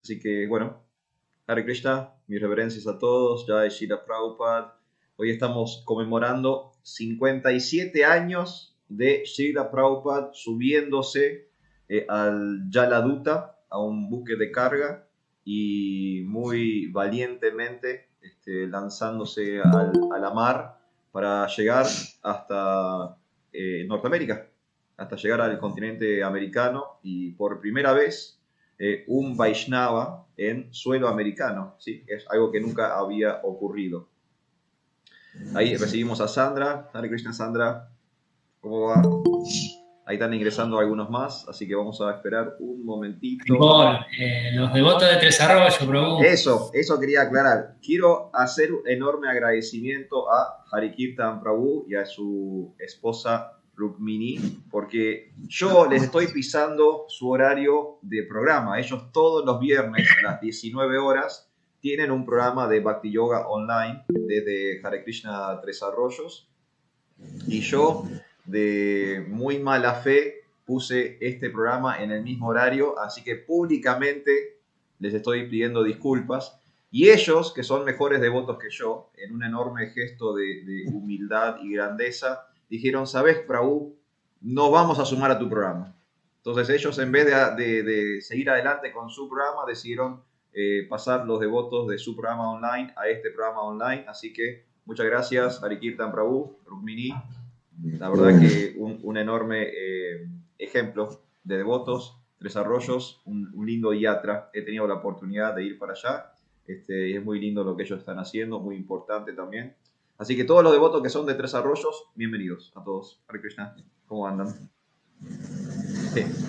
Así que bueno, Hare Krishna, mis reverencias a todos, Jai Srila Prabhupada. Hoy estamos conmemorando 57 años de Srila Prabhupada subiéndose al Jaladuta, a un buque de carga, y muy valientemente lanzándose a la mar para llegar hasta Norteamérica, hasta llegar al continente americano y por primera vez un Vaishnava en suelo americano, ¿sí? Es algo que nunca había ocurrido. Ahí recibimos a Sandra. Hare Krishna, Sandra. ¿Cómo va? Ahí están ingresando algunos más, así que vamos a esperar un momentito. Los devotos de Tres Arroyos, Prabhu. Eso quería aclarar. Quiero hacer un enorme agradecimiento a Harikirtan Prabhu y a su esposa Rukmini, porque yo les estoy pisando su horario de programa. Ellos todos los viernes a las 19 horas tienen un programa de Bhakti Yoga online desde Hare Krishna Tres Arroyos. Y yo, de muy mala fe, puse este programa en el mismo horario, así que públicamente les estoy pidiendo disculpas. Y ellos, que son mejores devotos que yo, en un enorme gesto de humildad y grandeza, dijeron, ¿sabes, Prabhu? No vamos a sumar a tu programa. Entonces ellos, en vez de seguir adelante con su programa, decidieron pasar los devotos de su programa online a este programa online. Así que muchas gracias, Harikirtan Prabhu, Rukmini. La verdad que un enorme ejemplo de devotos, Tres Arroyos, un lindo yatra. He tenido la oportunidad de ir para allá. Y es muy lindo lo que ellos están haciendo, muy importante también. Así que todos los devotos que son de Tres Arroyos, bienvenidos a todos. Hare Krishna, ¿cómo andan?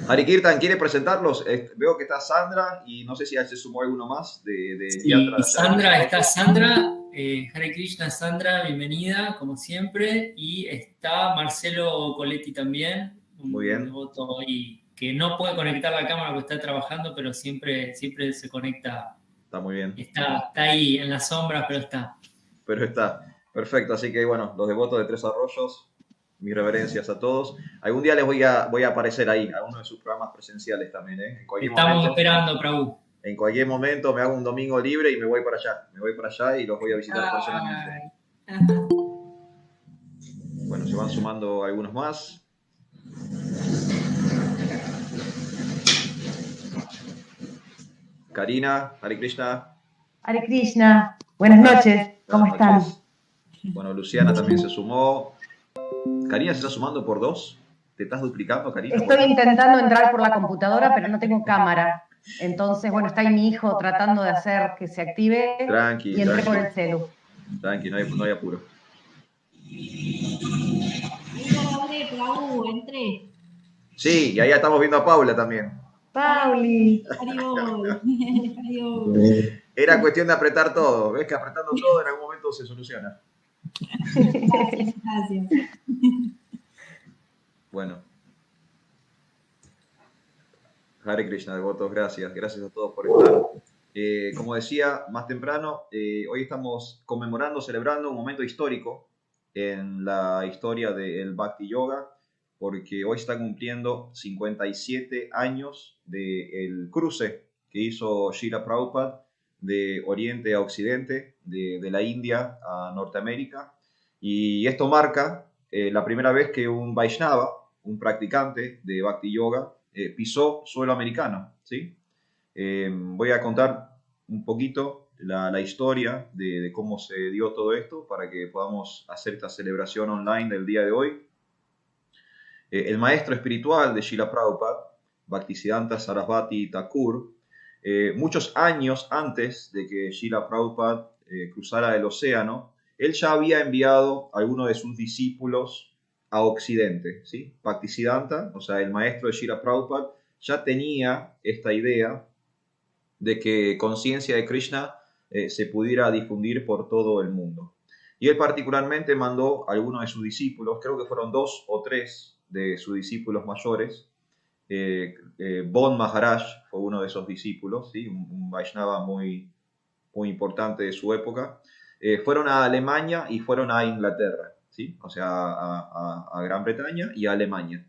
Hare Kirtan, ¿quiere presentarlos? Veo que está Sandra y no sé si se sumó alguno más sí, yatra. Sandra, está Sandra. Hare Krishna, Sandra, bienvenida, como siempre. Y está Marcelo Coletti también, muy bien. devoto y que no puede conectar la cámara porque está trabajando, pero siempre se conecta. Está muy bien. Está ahí en las sombras, pero está. Pero está. Perfecto, así que bueno, los devotos de Tres Arroyos, mis reverencias a todos. Algún día les voy a aparecer ahí, a uno de sus programas presenciales también. Estamos esperando, Prabhu. En cualquier momento me hago un domingo libre y me voy para allá. Me voy para allá y los voy a visitar personalmente. Bueno, se van sumando algunos más. Karina, Hare Krishna. Hare Krishna, buenas noches, ¿cómo están? Bueno, Luciana también se sumó. Karina se está sumando por 2. ¿Te estás duplicando, Karina? Estoy intentando entrar por la computadora, pero no tengo cámara. Entonces, bueno, está ahí mi hijo tratando de hacer que se active y entré por el celu. Tranqui, no hay apuro. Entré. Sí, y ahí estamos viendo a Paula también. Pauli. Era cuestión de apretar todo. ¿Ves que apretando todo en algún momento se soluciona? Gracias. Bueno. Hare Krishna, devotos, gracias. Gracias a todos por estar. Como decía más temprano, hoy estamos conmemorando, celebrando un momento histórico en la historia del Bhakti Yoga, porque hoy está cumpliendo 57 años del cruce que hizo Srila Prabhupada de Oriente a Occidente, de la India a Norteamérica, y esto marca la primera vez que un Vaishnava, un practicante de Bhakti Yoga, pisó suelo americano, ¿sí? Voy a contar un poquito la historia de cómo se dio todo esto para que podamos hacer esta celebración online del día de hoy. El maestro espiritual de Srila Prabhupada, Bhaktisiddhanta Sarasvati Thakur, muchos años antes de que Srila Prabhupada cruzara el océano, él ya había enviado a algunos de sus discípulos a Occidente, ¿sí? Bhaktisiddhanta, o sea, el maestro de Srila Prabhupada, ya tenía esta idea de que conciencia de Krishna se pudiera difundir por todo el mundo. Y él particularmente mandó a algunos de sus discípulos, creo que fueron 2 o 3 de sus discípulos mayores. Bon Maharaj fue uno de esos discípulos, ¿sí? un Vaishnava muy importante de su época. Fueron a Alemania y fueron a Inglaterra, ¿sí? O sea, a Gran Bretaña y a Alemania.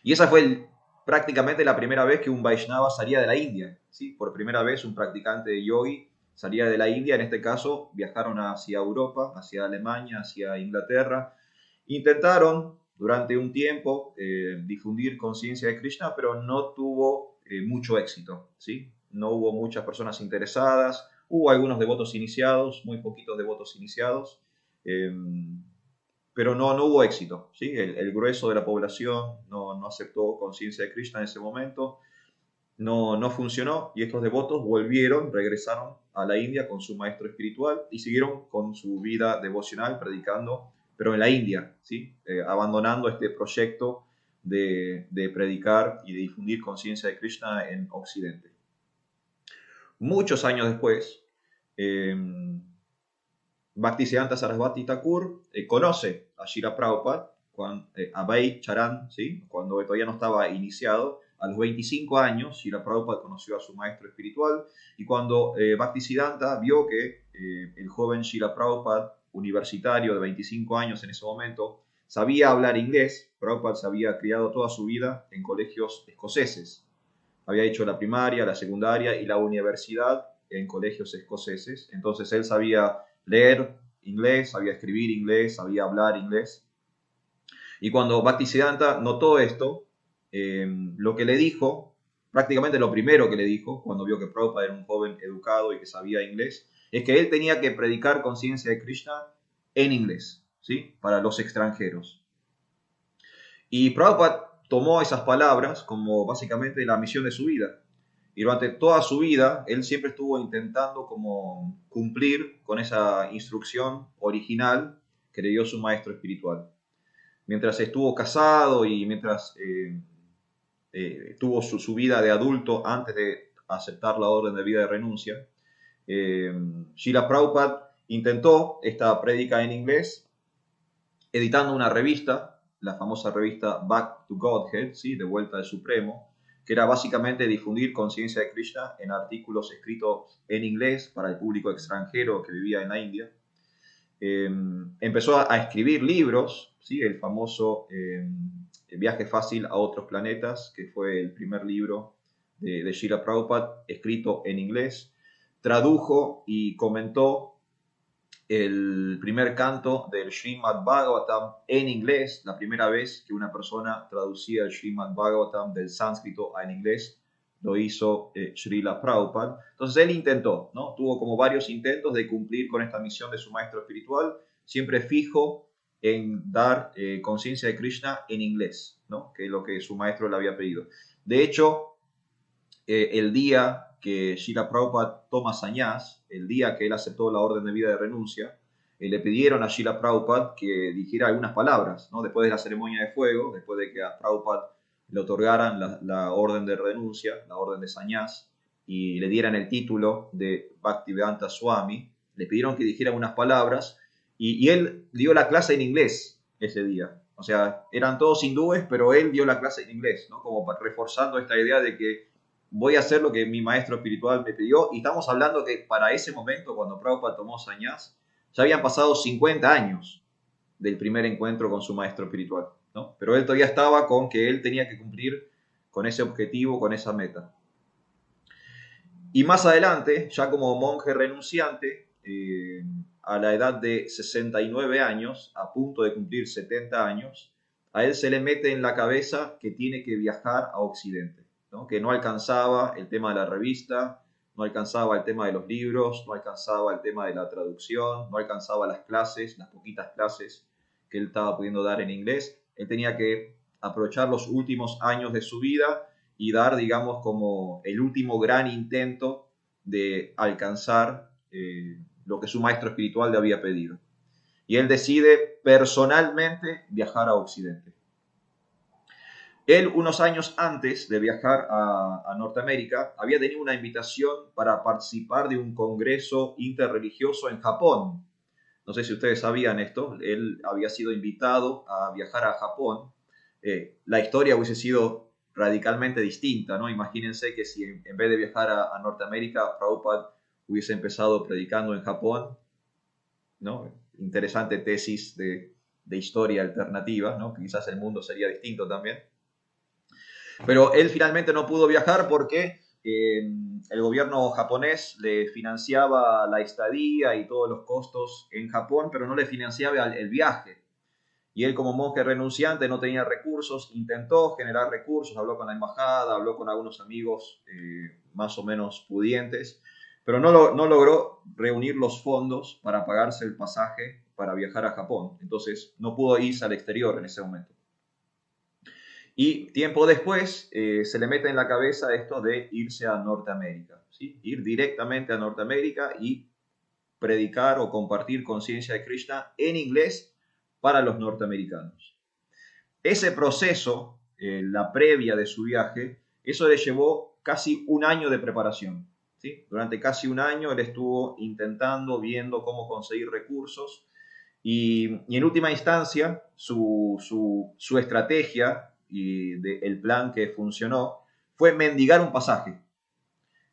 Y esa fue prácticamente la primera vez que un Vaishnava salía de la India, ¿sí? Por primera vez un practicante de yogi salía de la India, en este caso viajaron hacia Europa, hacia Alemania, hacia Inglaterra. Intentaron durante un tiempo difundir conciencia de Krishna, pero no tuvo mucho éxito, ¿sí? No hubo muchas personas interesadas, hubo algunos devotos iniciados, muy poquitos devotos iniciados, pero no hubo éxito, ¿sí? El grueso de la población no aceptó conciencia de Krishna en ese momento, no funcionó, y estos devotos regresaron a la India con su maestro espiritual y siguieron con su vida devocional predicando, pero en la India, ¿sí? Abandonando este proyecto de predicar y de difundir conciencia de Krishna en Occidente. Muchos años después, Bhaktisiddhanta Sarasvati Thakur conoce a Srila Prabhupada, a Abhay Charan, ¿sí? Cuando todavía no estaba iniciado. A los 25 años, Srila Prabhupada conoció a su maestro espiritual, y cuando Bhaktisiddhanta vio que el joven Srila Prabhupada, universitario de 25 años en ese momento, sabía hablar inglés. Prabhupada se había criado toda su vida en colegios escoceses. Había hecho la primaria, la secundaria y la universidad en colegios escoceses. Entonces él sabía leer inglés, sabía escribir inglés, sabía hablar inglés. Y cuando Bhaktisiddhanta notó esto, lo que le dijo, prácticamente lo primero que le dijo, cuando vio que Prabhupada era un joven educado y que sabía inglés, es que él tenía que predicar conciencia de Krishna en inglés, ¿sí? Para los extranjeros. Y Prabhupada tomó esas palabras como básicamente la misión de su vida. Y durante toda su vida, él siempre estuvo intentando como cumplir con esa instrucción original que le dio su maestro espiritual. Mientras estuvo casado y mientras tuvo su vida de adulto antes de aceptar la orden de vida de renuncia, Srila Prabhupada intentó esta prédica en inglés, editando una revista, la famosa revista Back to Godhead, ¿sí? De vuelta al Supremo, que era básicamente difundir conciencia de Krishna en artículos escritos en inglés para el público extranjero que vivía en la India. Empezó a escribir libros, ¿sí? El famoso Viaje fácil a otros planetas, que fue el primer libro de Srila Prabhupada, escrito en inglés. Tradujo y comentó el primer canto del Srimad Bhagavatam en inglés, la primera vez que una persona traducía el Srimad Bhagavatam del sánscrito al inglés, lo hizo Srila Prabhupada. Entonces él intentó, ¿no? Tuvo como varios intentos de cumplir con esta misión de su maestro espiritual, siempre fijo en dar conciencia de Krishna en inglés, ¿no? Que es lo que su maestro le había pedido. De hecho, el día que Srila Prabhupada toma sannyas, el día que él aceptó la orden de vida de renuncia, le pidieron a Srila Prabhupada que dijera algunas palabras, ¿no? Después de la ceremonia de fuego, después de que a Prabhupada le otorgaran la orden de renuncia, la orden de sannyas, y le dieran el título de Bhaktivedanta Swami, le pidieron que dijera unas palabras, y él dio la clase en inglés ese día. O sea, eran todos hindúes, pero él dio la clase en inglés, ¿no? Como reforzando esta idea de que voy a hacer lo que mi maestro espiritual me pidió. Y estamos hablando que para ese momento, cuando Prabhupada tomó sannyas, ya habían pasado 50 años del primer encuentro con su maestro espiritual, ¿no? Pero él todavía estaba con que él tenía que cumplir con ese objetivo, con esa meta. Y más adelante, ya como monje renunciante, a la edad de 69 años, a punto de cumplir 70 años, a él se le mete en la cabeza que tiene que viajar a Occidente, ¿no? Que no alcanzaba el tema de la revista, no alcanzaba el tema de los libros, no alcanzaba el tema de la traducción, no alcanzaba las clases, las poquitas clases que él estaba pudiendo dar en inglés. Él tenía que aprovechar los últimos años de su vida y dar, digamos, como el último gran intento de alcanzar lo que su maestro espiritual le había pedido. Y él decide personalmente viajar a Occidente. Él, unos años antes de viajar a Norteamérica, había tenido una invitación para participar de un congreso interreligioso en Japón. No sé si ustedes sabían esto. Él había sido invitado a viajar a Japón. La historia hubiese sido radicalmente distinta, ¿no? Imagínense que si en vez de viajar a Norteamérica, Prabhupada hubiese empezado predicando en Japón, ¿no? Interesante tesis de historia alternativa, ¿no? Quizás el mundo sería distinto también. Pero él finalmente no pudo viajar porque el gobierno japonés le financiaba la estadía y todos los costos en Japón, pero no le financiaba el viaje. Y él, como monje renunciante, no tenía recursos, intentó generar recursos, habló con la embajada, habló con algunos amigos más o menos pudientes, pero no logró reunir los fondos para pagarse el pasaje para viajar a Japón. Entonces no pudo irse al exterior en ese momento. Y tiempo después se le mete en la cabeza esto de irse a Norteamérica, ¿sí? Ir directamente a Norteamérica y predicar o compartir conciencia de Krishna en inglés para los norteamericanos. Ese proceso, la previa de su viaje, eso le llevó casi un año de preparación, ¿sí? Durante casi un año él estuvo intentando, viendo cómo conseguir recursos y en última instancia su estrategia y el plan que funcionó fue mendigar un pasaje.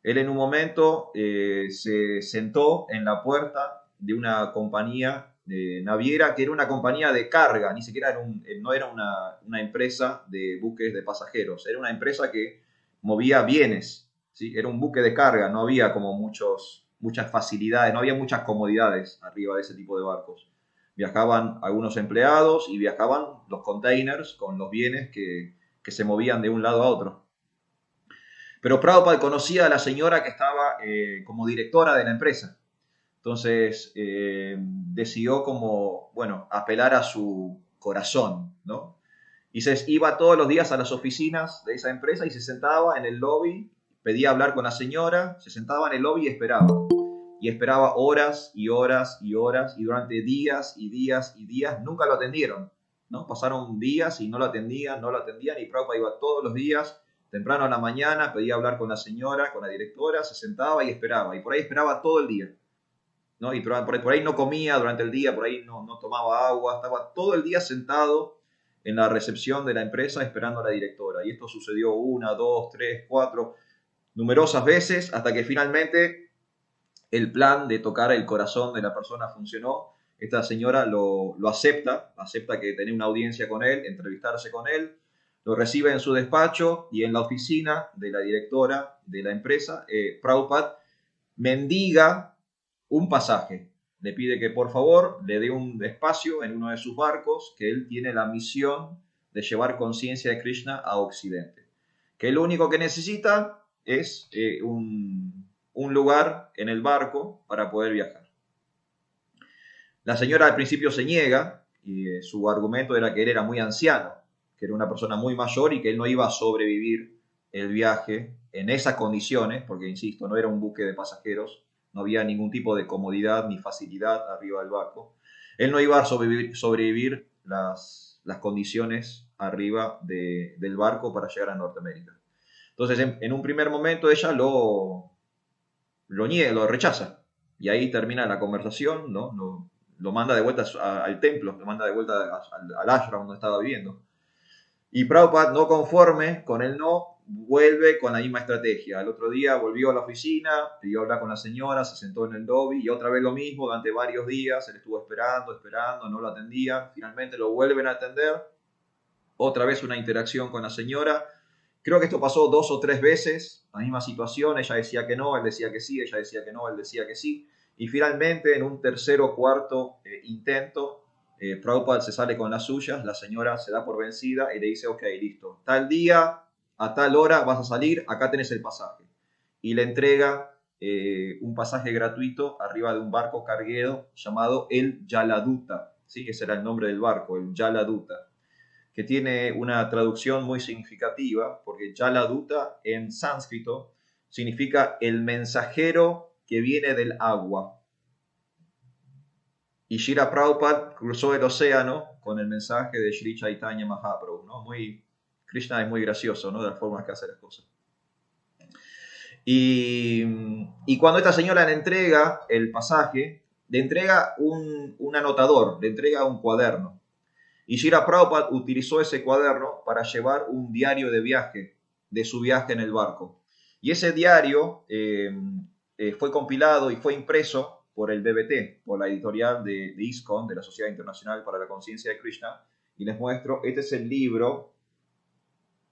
Él en un momento se sentó en la puerta de una compañía naviera que era una compañía de carga, ni siquiera no era una empresa de buques de pasajeros, era una empresa que movía bienes, ¿sí? Era un buque de carga, no había como muchas facilidades, no había muchas comodidades arriba de ese tipo de barcos. Viajaban algunos empleados y viajaban los containers con los bienes que se movían de un lado a otro. Pero Prabhupada conocía a la señora que estaba como directora de la empresa. Entonces decidió como, bueno, apelar a su corazón, ¿no? Y se iba todos los días a las oficinas de esa empresa y se sentaba en el lobby, pedía hablar con la señora, se sentaba en el lobby y esperaba. Y esperaba horas y horas y horas y durante días y días y días nunca lo atendieron, ¿no? Pasaron días y no lo atendían y Prabhupada iba todos los días temprano a la mañana, pedía hablar con la señora, con la directora, se sentaba y esperaba. Y por ahí esperaba todo el día, ¿no? Y por ahí no comía durante el día, por ahí no tomaba agua, estaba todo el día sentado en la recepción de la empresa esperando a la directora. Y esto sucedió 1, 2, 3, 4, numerosas veces, hasta que finalmente el plan de tocar el corazón de la persona funcionó. Esta señora lo acepta que tenía una audiencia con él, entrevistarse con él, lo recibe en su despacho y en la oficina de la directora de la empresa, Prabhupada mendiga un pasaje. Le pide que por favor le dé un espacio en uno de sus barcos, que él tiene la misión de llevar conciencia de Krishna a Occidente. Que lo único que necesita es un lugar en el barco para poder viajar. La señora al principio se niega y su argumento era que él era muy anciano, que era una persona muy mayor y que él no iba a sobrevivir el viaje en esas condiciones, porque insisto, no era un buque de pasajeros, no había ningún tipo de comodidad ni facilidad arriba del barco. Él no iba a sobrevivir las condiciones arriba del barco para llegar a Norteamérica. Entonces, en un primer momento ella lo rechaza. Y ahí termina la conversación, ¿no? Lo manda de vuelta al templo, lo manda de vuelta al ashram donde estaba viviendo. Y Prabhupada, no conforme con el no, vuelve con la misma estrategia. El otro día volvió a la oficina, pidió hablar con la señora, se sentó en el lobby y otra vez lo mismo, durante varios días, él estuvo esperando, no lo atendía. Finalmente lo vuelven a atender, otra vez una interacción con la señora. Creo que esto pasó 2 o 3 veces, la misma situación, ella decía que no, él decía que sí, ella decía que no, él decía que sí. Y finalmente, en un tercer o cuarto intento, Prabhupada se sale con las suyas, la señora se da por vencida y le dice, ok, listo, tal día, a tal hora vas a salir, acá tenés el pasaje. Y le entrega un pasaje gratuito arriba de un barco carguero llamado el Jaladuta, ¿sí? Ese era el nombre del barco, el Jaladuta, que tiene una traducción muy significativa, porque Jaladuta en sánscrito significa el mensajero que viene del agua. Y Srila Prabhupada cruzó el océano con el mensaje de Sri Chaitanya Mahaprabhu, ¿no? Krishna es muy gracioso, ¿no? De las formas que hace las cosas. Y cuando esta señora le entrega el pasaje, le entrega un anotador, le entrega un cuaderno. Y Srila Prabhupada utilizó ese cuaderno para llevar un diario de viaje, de su viaje en el barco. Y ese diario fue compilado y fue impreso por el BBT, por la editorial de ISKCON, de la Sociedad Internacional para la Conciencia de Krishna. Y les muestro, este es el libro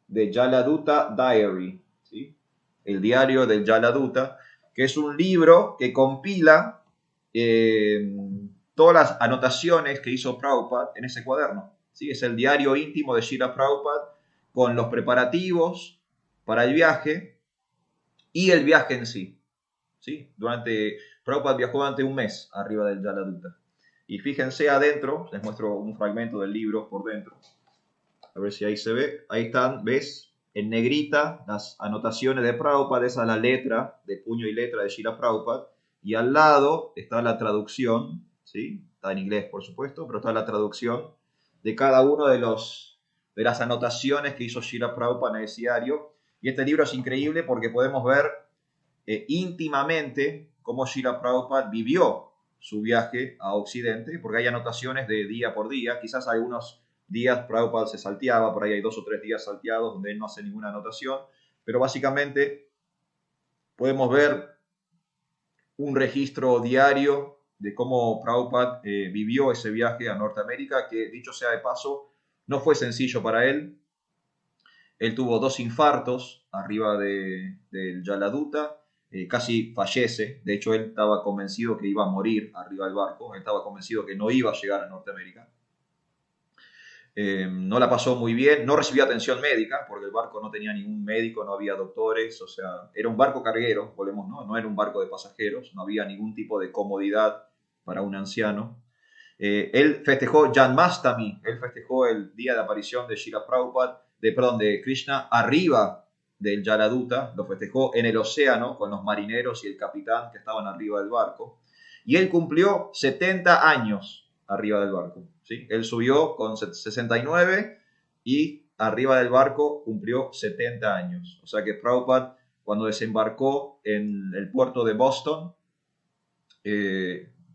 de Jaladuta Diary, ¿sí? el diario del Jaladuta, que es un libro que compila todas las anotaciones que hizo Prabhupada en ese cuaderno. ¿Sí? Es el diario íntimo de Srila Prabhupada con los preparativos para el viaje y el viaje en sí. ¿Sí? Prabhupada viajó durante un mes arriba del Jaladuta. Y fíjense adentro, les muestro un fragmento del libro por dentro. A ver si ahí se ve. Ahí están, ¿ves? En negrita las anotaciones de Prabhupada, esa es la letra, de puño y letra de Srila Prabhupada. Y al lado está la traducción, ¿sí? Está en inglés, por supuesto, pero está la traducción de cada uno de las anotaciones que hizo Srila Prabhupada en ese diario. Y este libro es increíble porque podemos ver íntimamente cómo Srila Prabhupada vivió su viaje a Occidente, porque hay anotaciones de día por día. Quizás algunos días Prabhupada se salteaba, por ahí hay 2 o 3 días salteados donde él no hace ninguna anotación, pero básicamente podemos ver un registro diario de cómo Prabhupada vivió ese viaje a Norteamérica, que dicho sea de paso, no fue sencillo para él. Él tuvo 2 infartos arriba del Jaladuta, casi fallece. De hecho, él estaba convencido que iba a morir arriba del barco, él estaba convencido que no iba a llegar a Norteamérica. No la pasó muy bien, no recibió atención médica porque el barco no tenía ningún médico, no había doctores, o sea, era un barco carguero, volvemos, no era un barco de pasajeros, no había ningún tipo de comodidad para un anciano. Él festejó Janmashtami, él festejó el día de aparición de Srila Prabhupada, de Krishna arriba del Jaladuta, lo festejó en el océano con los marineros y el capitán que estaban arriba del barco, y él cumplió 70 años arriba del barco. ¿Sí? Él subió con 69 y arriba del barco cumplió 70 años. O sea que Prabhupada, cuando desembarcó en el puerto de Boston,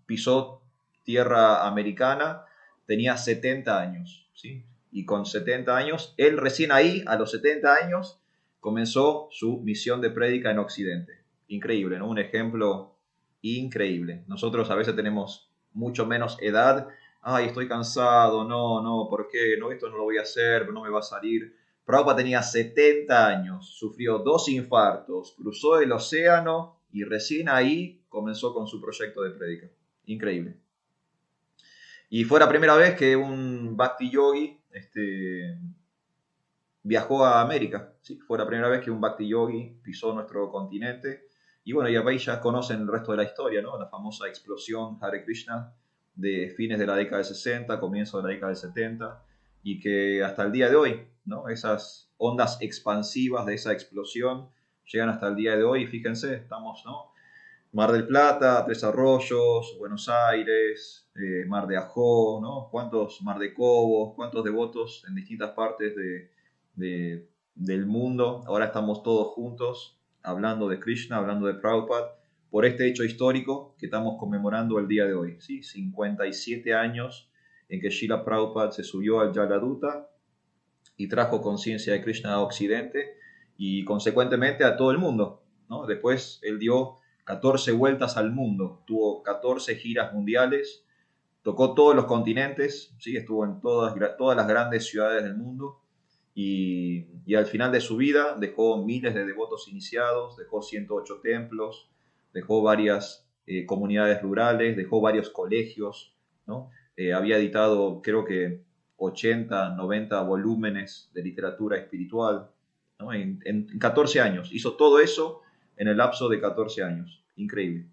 pisó tierra americana, tenía 70 años. ¿Sí? Y con 70 años, él recién ahí, a los 70 años, comenzó su misión de prédica en Occidente. Increíble, ¿no? Un ejemplo increíble. Nosotros a veces tenemos mucho menos edad. Ay, estoy cansado, no, ¿por qué? No, esto no lo voy a hacer, no me va a salir. Prabhupada tenía 70 años, sufrió 2 infartos, cruzó el océano y recién ahí comenzó con su proyecto de prédica. Increíble. Y fue la primera vez que un Bhakti Yogi viajó a América. ¿Sí? Fue la primera vez que un Bhakti Yogi pisó nuestro continente. Y bueno, ya veis, ya conocen el resto de la historia, ¿no? La famosa explosión Hare Krishna de fines de la década de 60, comienzo de la década de 70, y que hasta el día de hoy, ¿no? Esas ondas expansivas de esa explosión llegan hasta el día de hoy, y fíjense, estamos, ¿no? Mar del Plata, Tres Arroyos, Buenos Aires, Mar de Ajó, ¿no? ¿Cuántos Mar de Cobos? ¿Cuántos devotos en distintas partes del mundo? Ahora estamos todos juntos hablando de Krishna, hablando de Prabhupada, por este hecho histórico que estamos conmemorando el día de hoy. ¿Sí? 57 años en que Srila Prabhupada se subió al Jaladuta y trajo conciencia de Krishna a Occidente y consecuentemente a todo el mundo, ¿no? Después él dio 14 vueltas al mundo, tuvo 14 giras mundiales, tocó todos los continentes, ¿sí? Estuvo en todas las grandes ciudades del mundo y al final de su vida dejó miles de devotos iniciados, dejó 108 templos, dejó varias comunidades rurales, dejó varios colegios, ¿no? Había editado creo que 80, 90 volúmenes de literatura espiritual, ¿no? En 14 años. Hizo todo eso en el lapso de 14 años. Increíble.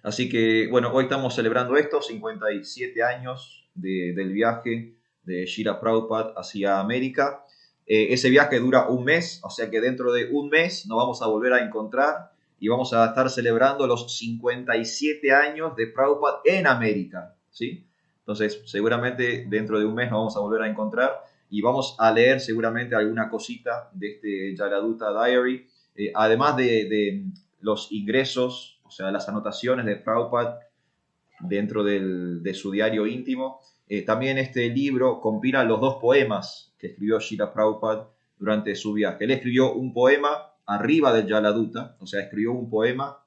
Así que, bueno, hoy estamos celebrando esto, 57 años del viaje de Srila Prabhupada hacia América. Ese viaje dura un mes, o sea que dentro de un mes nos vamos a volver a encontrar y vamos a estar celebrando los 57 años de Prabhupada en América, ¿sí? Entonces, seguramente dentro de un mes nos vamos a volver a encontrar y vamos a leer seguramente alguna cosita de este Jaladuta Diary, además de los ingresos, o sea, las anotaciones de Prabhupada dentro de su diario íntimo. También este libro compila los 2 poemas que escribió Srila Prabhupada durante su viaje. Él escribió un poema arriba del Jaladuta, o sea, escribió un poema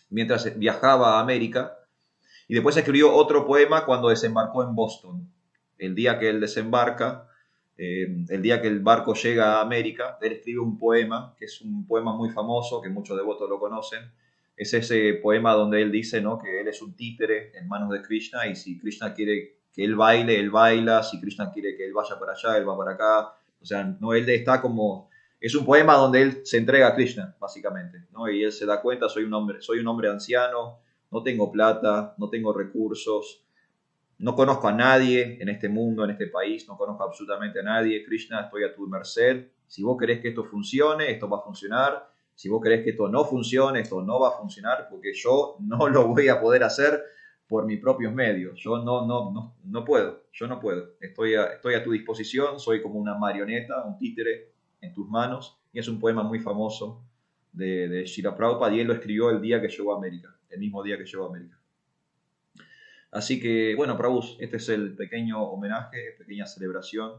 mientras viajaba a América, y después escribió otro poema cuando desembarcó en Boston. El día que él desembarca, El día que el barco llega a América, él escribe un poema, que es un poema muy famoso, que muchos devotos lo conocen. Es ese poema donde él dice, ¿no?, que él es un títere en manos de Krishna, y si Krishna quiere que él baile, él baila; si Krishna quiere que él vaya para allá, él va para acá. O sea, no, él está como... Es un poema donde él se entrega a Krishna, básicamente, ¿no? Y él se da cuenta: soy un hombre anciano, no tengo plata, no tengo recursos, no conozco a nadie en este mundo, en este país, no conozco absolutamente a nadie. Krishna, estoy a tu merced. Si vos querés que esto funcione, esto va a funcionar. Si vos querés que esto no funcione, esto no va a funcionar, porque yo no lo voy a poder hacer por mis propios medios. Yo no puedo, yo no puedo. Estoy a tu disposición, soy como una marioneta, un títere en tus manos. Y es un poema muy famoso de Srila Prabhupada, y él lo escribió el día que llegó a América, el mismo día que llegó a América. Así que, bueno, Prabhu, este es el pequeño homenaje, pequeña celebración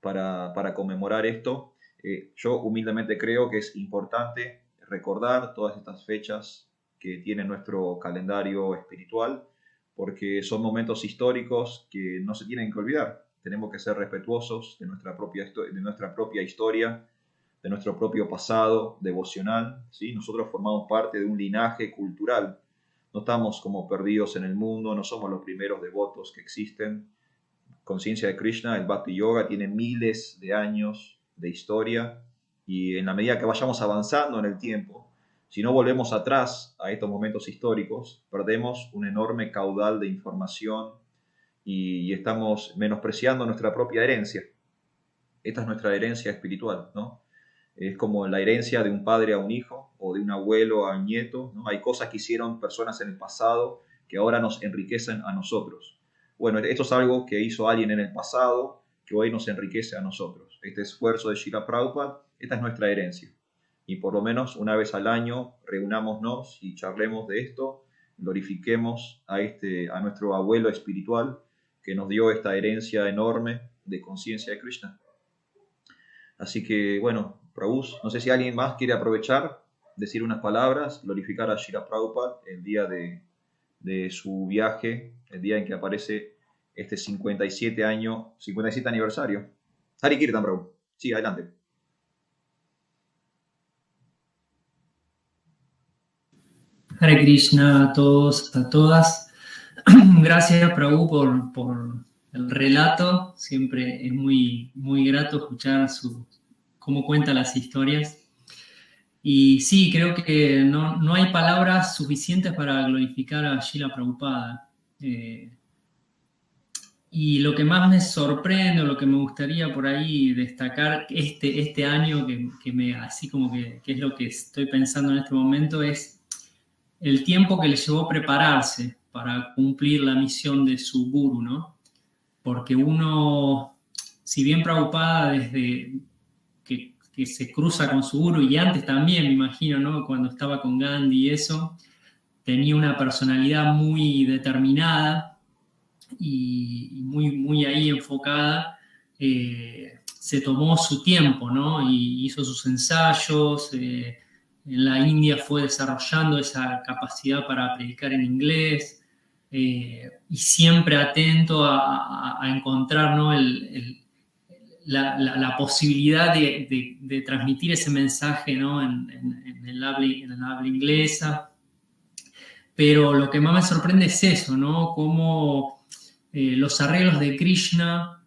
para conmemorar esto. Yo humildemente creo que es importante recordar todas estas fechas que tiene nuestro calendario espiritual, porque son momentos históricos que no se tienen que olvidar. Tenemos que ser respetuosos de nuestra propia historia, de nuestro propio pasado devocional, ¿sí? Nosotros formamos parte de un linaje cultural. No estamos como perdidos en el mundo, no somos los primeros devotos que existen. Conciencia de Krishna, el Bhakti Yoga, tiene miles de años de historia, y en la medida que vayamos avanzando en el tiempo, si no volvemos atrás a estos momentos históricos, perdemos un enorme caudal de información y estamos menospreciando nuestra propia herencia. Esta es nuestra herencia espiritual, ¿no? Es como la herencia de un padre a un hijo, o de un abuelo a un nieto, ¿no? Hay cosas que hicieron personas en el pasado que ahora nos enriquecen a nosotros. Bueno, esto es algo que hizo alguien en el pasado que hoy nos enriquece a nosotros. Este esfuerzo de Srila Prabhupada, esta es nuestra herencia. Y por lo menos una vez al año reunámonos y charlemos de esto, glorifiquemos a nuestro abuelo espiritual que nos dio esta herencia enorme de conciencia de Krishna. Así que, bueno, Prabhu, no sé si alguien más quiere aprovechar, decir unas palabras, glorificar a Srila Prabhupada el día de su viaje, el día en que aparece este 57 aniversario. Hari Kirtan, Prabhu. Sí, adelante. Hare Krishna a todos, a todas. Gracias, Prabhu, por el relato. Siempre es muy, muy grato escuchar cómo cuenta las historias. Y sí, creo que no hay palabras suficientes para glorificar a Srila Prabhupada. Y lo que más me sorprende, o lo que me gustaría por ahí destacar este año, así como que es lo que estoy pensando en este momento, es el tiempo que le llevó prepararse para cumplir la misión de su guru, ¿no? Porque uno, si bien Prabhupada desde que se cruza con su guru, y antes también, me imagino, ¿no?, cuando estaba con Gandhi y eso, tenía una personalidad muy determinada y muy, muy ahí enfocada. Se tomó su tiempo, ¿no?, y hizo sus ensayos. En la India fue desarrollando esa capacidad para predicar en inglés, y siempre atento a encontrar, ¿no?, la posibilidad de transmitir ese mensaje, ¿no?, en el habla inglesa. Pero lo que más me sorprende es eso, ¿no?, cómo los arreglos de Krishna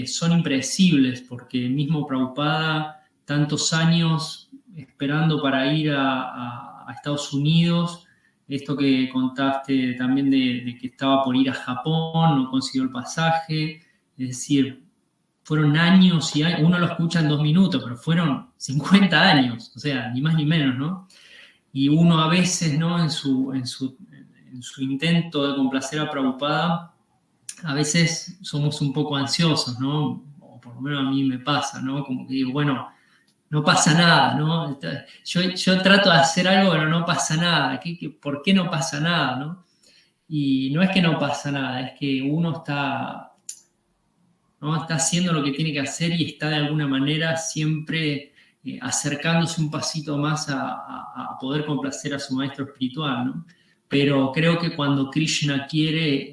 son impredecibles, porque mismo Prabhupada, tantos años esperando para ir a Estados Unidos, esto que contaste también de que estaba por ir a Japón, no consiguió el pasaje, es decir, fueron años y años. Uno lo escucha en 2 minutos, pero fueron 50 años, o sea, ni más ni menos, ¿no? Y uno a veces, ¿no?, en su intento de complacer a Prabhupada, a veces somos un poco ansiosos, ¿no? O por lo menos a mí me pasa, ¿no? Como que digo, bueno, no pasa nada, ¿no? Yo trato de hacer algo, pero no pasa nada. ¿Por qué no pasa nada, no? Y no es que no pasa nada, es que uno está haciendo lo que tiene que hacer y está de alguna manera siempre acercándose un pasito más a poder complacer a su maestro espiritual, ¿no? Pero creo que cuando Krishna quiere,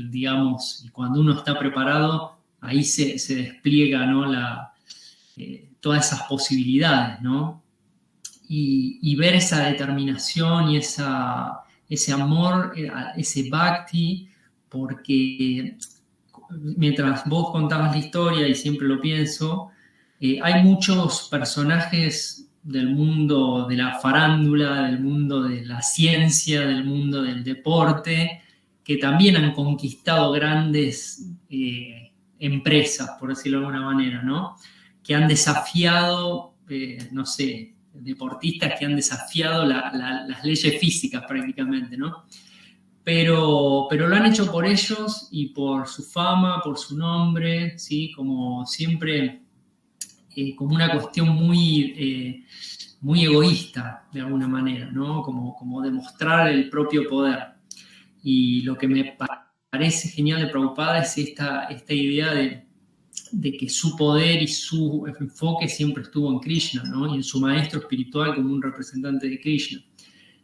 digamos, y cuando uno está preparado, ahí se despliega, ¿no? Todas esas posibilidades, ¿no? Y ver esa determinación y ese amor, ese bhakti, porque mientras vos contabas la historia, y siempre lo pienso, hay muchos personajes del mundo de la farándula, del mundo de la ciencia, del mundo del deporte, que también han conquistado grandes empresas, por decirlo de alguna manera, ¿no? Que han desafiado, no sé, deportistas que han desafiado las leyes físicas prácticamente, ¿no? Pero lo han hecho por ellos y por su fama, por su nombre, ¿sí? Como siempre, como una cuestión muy egoísta, de alguna manera, ¿no? Como demostrar el propio poder. Y lo que me parece genial de Prabhupada es esta idea de que su poder y su enfoque siempre estuvo en Krishna, ¿no? Y en su maestro espiritual como un representante de Krishna.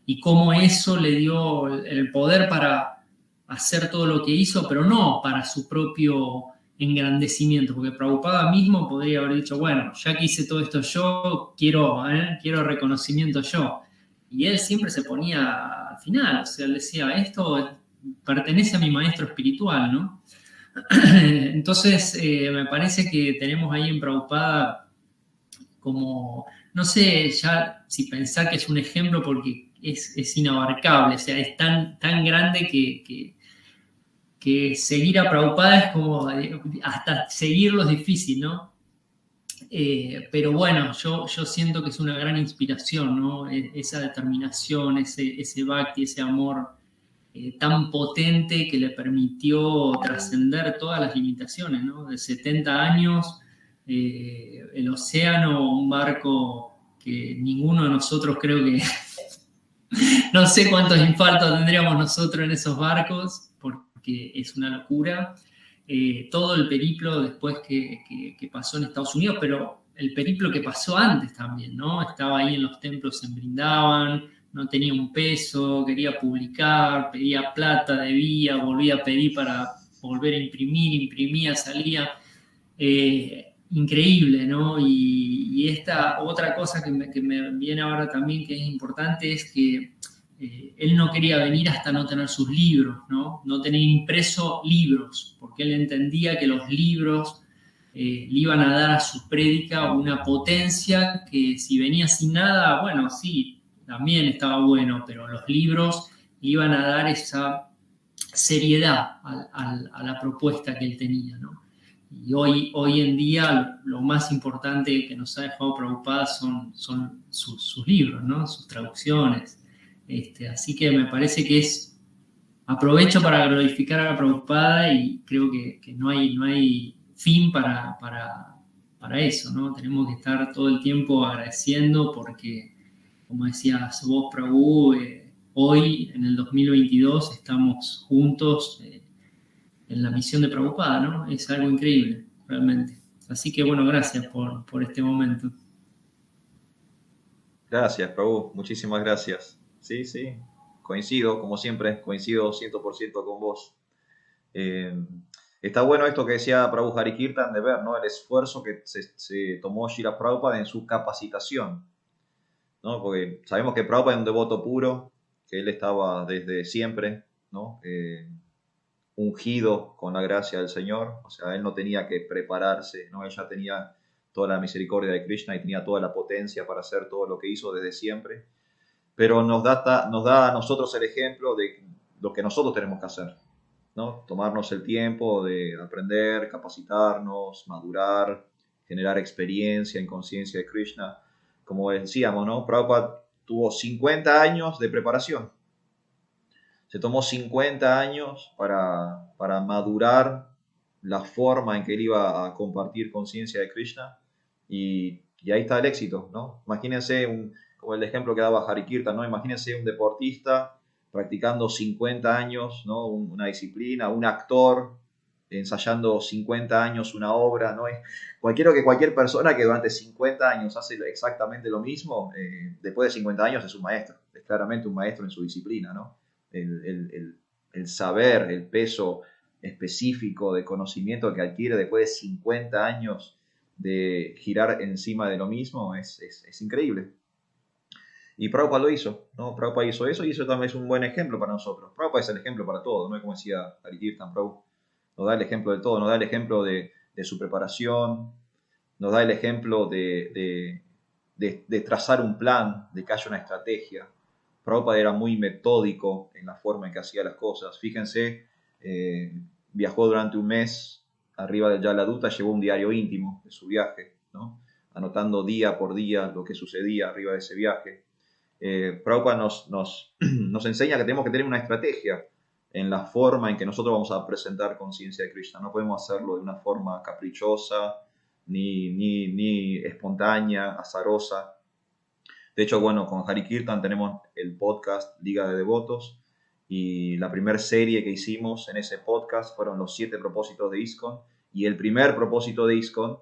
Y cómo eso le dio el poder para hacer todo lo que hizo, pero no para su propio engrandecimiento, porque Prabhupada mismo podría haber dicho, bueno, ya que hice todo esto yo, quiero reconocimiento yo. Y él siempre se ponía al final, o sea, él decía, esto pertenece a mi maestro espiritual, ¿no? Entonces, me parece que tenemos ahí en Prabhupada como, no sé ya si pensar que es un ejemplo porque es inabarcable, o sea, es tan grande que seguir a Prabhupada es como, hasta seguirlo es difícil, ¿no? Pero bueno, yo siento que es una gran inspiración, ¿no? Esa determinación, ese bhakti, ese amor tan potente que le permitió trascender todas las limitaciones, ¿no? De 70 años, el océano, un barco que ninguno de nosotros creo que... No sé cuántos infartos tendríamos nosotros en esos barcos, porque es una locura. Todo el periplo después que pasó en Estados Unidos, pero el periplo que pasó antes también, ¿no? Estaba ahí en los templos en Brindavan, no tenía un peso, quería publicar, pedía plata, debía, volvía a pedir para volver a imprimir, imprimía, salía. Increíble, ¿no? Y esta otra cosa que me viene ahora también que es importante es que él no quería venir hasta no tener sus libros, ¿no? No tener impreso libros, porque él entendía que los libros le iban a dar a su prédica una potencia que si venía sin nada, bueno, sí, también estaba bueno, pero los libros le iban a dar esa seriedad a la propuesta que él tenía, ¿no? Y hoy en día lo más importante que nos ha dejado Prabhupada son sus libros, ¿no? Sus traducciones. Así que me parece que aprovecho para glorificar a Prabhupada y creo que no hay fin para eso, ¿no? Tenemos que estar todo el tiempo agradeciendo porque, como decías vos, Prabhu, hoy, en el 2022, estamos juntos en la misión de Prabhupada, ¿no? Es algo increíble, realmente. Así que, bueno, gracias por este momento. Gracias, Prabhu. Muchísimas gracias. Sí, sí. Coincido, como siempre, coincido 100% con vos. Está bueno esto que decía Prabhu Harikirtan de ver, ¿no? El esfuerzo que se tomó Srila Prabhupada en su capacitación, ¿no? Porque sabemos que Prabhupada es un devoto puro, que él estaba desde siempre, ¿no? Ungido con la gracia del Señor, o sea, él no tenía que prepararse, ¿no? Él ya tenía toda la misericordia de Krishna y tenía toda la potencia para hacer todo lo que hizo desde siempre, pero nos da a nosotros el ejemplo de lo que nosotros tenemos que hacer, ¿no? Tomarnos el tiempo de aprender, capacitarnos, madurar, generar experiencia en conciencia de Krishna. Como decíamos, ¿no? Prabhupada tuvo 50 años de preparación. Se tomó 50 años para madurar la forma en que él iba a compartir conciencia de Krishna y ahí está el éxito, ¿no? Imagínense, como el ejemplo que daba Harikirtan, ¿no? Imagínense un deportista practicando 50 años, ¿no? Una disciplina, un actor ensayando 50 años una obra, ¿no? Cualquier persona que durante 50 años hace exactamente lo mismo, después de 50 años es un maestro, es claramente un maestro en su disciplina, ¿no? El saber, el peso específico de conocimiento que adquiere después de 50 años de girar encima de lo mismo es increíble. Y Prabhupada lo hizo, ¿no? Prabhupada hizo eso y eso también es un buen ejemplo para nosotros. Prabhupada es el ejemplo para todo, ¿no? Como decía Hari Kirtan Prabhu, nos da el ejemplo de todo, nos da el ejemplo de su preparación, nos da el ejemplo de trazar un plan, de que haya una estrategia. Prabhupada era muy metódico en la forma en que hacía las cosas. Fíjense, viajó durante un mes arriba del Jaladuta, llevó un diario íntimo de su viaje, ¿no? Anotando día por día lo que sucedía arriba de ese viaje. Prabhupada nos enseña que tenemos que tener una estrategia en la forma en que nosotros vamos a presentar conciencia de Krishna. No podemos hacerlo de una forma caprichosa, ni espontánea, azarosa. De hecho, bueno, con Hari Kirtan tenemos el podcast Liga de Devotos y la primera serie que hicimos en ese podcast fueron los 7 propósitos de ISKCON y el primer propósito de ISKCON,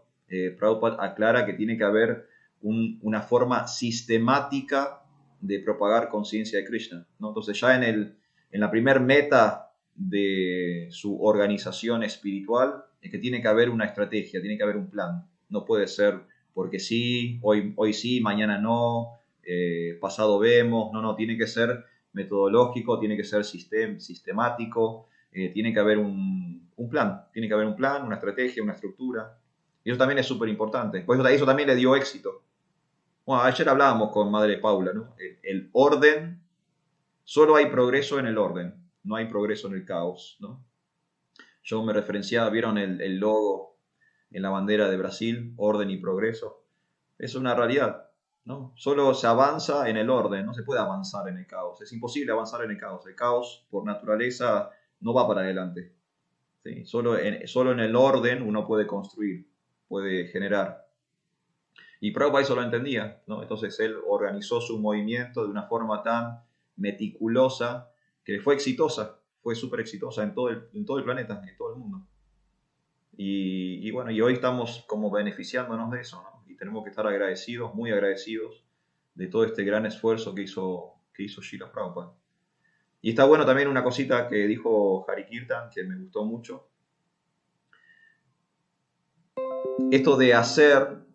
Prabhupada aclara que tiene que haber una forma sistemática de propagar conciencia de Krishna, ¿no? Entonces ya en la primer meta de su organización espiritual es que tiene que haber una estrategia, tiene que haber un plan. No puede ser porque sí, hoy sí, mañana no, pasado vemos. No, tiene que ser metodológico, tiene que ser sistemático, tiene que haber un plan, tiene que haber un plan, una estrategia, una estructura. Y eso también es súper importante. Pues eso también le dio éxito. Bueno, ayer hablábamos con Madre Paula, ¿no? El orden, solo hay progreso en el orden, no hay progreso en el caos, ¿no? Yo me referenciaba, ¿vieron el logo en la bandera de Brasil? Orden y progreso. Es una realidad, ¿no? Solo se avanza en el orden, no se puede avanzar en el caos. Es imposible avanzar en el caos. El caos, por naturaleza, no va para adelante, ¿sí? Solo en el orden uno puede construir, puede generar. Y Prabhupada eso lo entendía, ¿no? Entonces él organizó su movimiento de una forma tan meticulosa que fue exitosa, fue súper exitosa en todo el planeta, en todo el mundo. Y bueno, y hoy estamos como beneficiándonos de eso, ¿no? Y tenemos que estar agradecidos, muy agradecidos de todo este gran esfuerzo que hizo Srila Prabhupada. Y está bueno también una cosita que dijo Hari Kirtan que me gustó mucho. Esto de hacer,